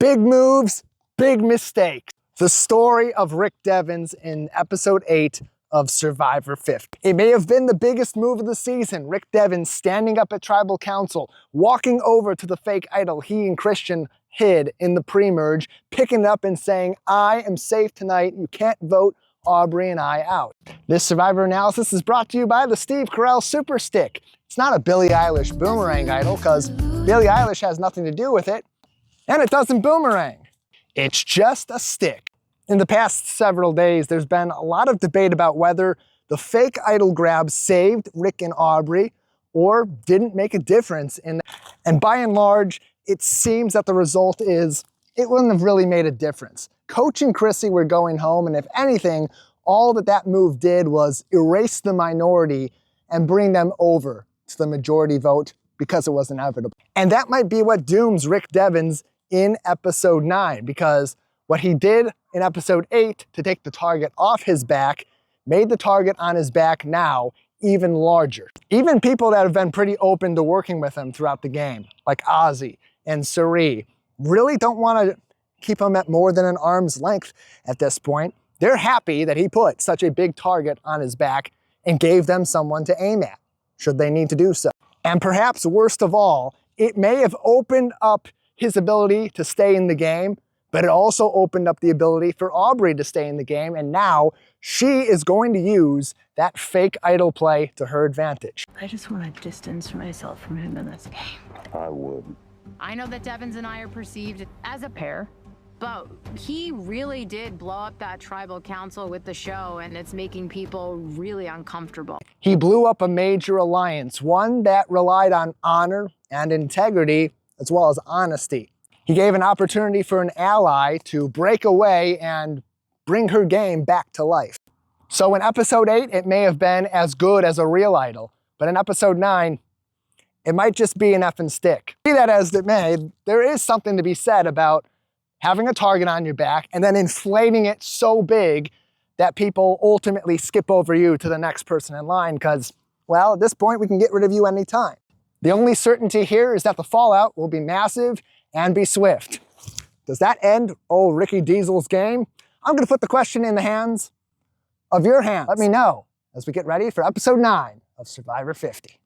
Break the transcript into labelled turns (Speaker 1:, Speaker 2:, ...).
Speaker 1: Big moves, big mistakes. The story of Rick Devens in episode 8 of Survivor 50. It may have been the biggest move of the season. Rick Devens standing up at tribal council, walking over to the fake idol he and Christian hid in the pre-merge, picking it up and saying, "I am safe tonight. You can't vote Aubrey and I out." This Survivor analysis is brought to you by the Steve Carell Super Stick. It's not a Billie Eilish boomerang idol because Billie Eilish has nothing to do with it, and it doesn't boomerang. It's just a stick. In the past several days, there's been a lot of debate about whether the fake idol grab saved Rick and Aubrey or didn't make a difference. And by and large, it seems that the result is it wouldn't have really made a difference. Coach and Chrissy were going home, and if anything, all that move did was erase the minority and bring them over to the majority vote because it was inevitable. And that might be what dooms Rick Devens in episode 9, because what he did in episode 8 to take the target off his back made the target on his back now even larger. Even people that have been pretty open to working with him throughout the game, like Ozzy and Suri, really don't want to keep him at more than an arm's length at this point. They're happy that he put such a big target on his back and gave them someone to aim at, should they need to do so. And perhaps worst of all, it may have opened up his ability to stay in the game, but it also opened up the ability for Aubrey to stay in the game, and now she is going to use that fake idol play to her advantage.
Speaker 2: I just want to distance myself from him in this game.
Speaker 3: I would.
Speaker 4: I know that Devens and I are perceived as a pair, but he really did blow up that tribal council with the show, and it's making people really uncomfortable.
Speaker 1: He blew up a major alliance, one that relied on honor and integrity, as well as honesty. He gave an opportunity for an ally to break away and bring her game back to life. So in episode 8, it may have been as good as a real idol, but in episode 9, it might just be an effing stick. Be that as it may, there is something to be said about having a target on your back and then inflating it so big that people ultimately skip over you to the next person in line because, well, at this point, we can get rid of you anytime. The only certainty here is that the fallout will be massive and be swift. Does that end old Ricky Diesel's game? I'm gonna put the question in the hands of your hands. Let me know as we get ready for episode 9 of Survivor 50.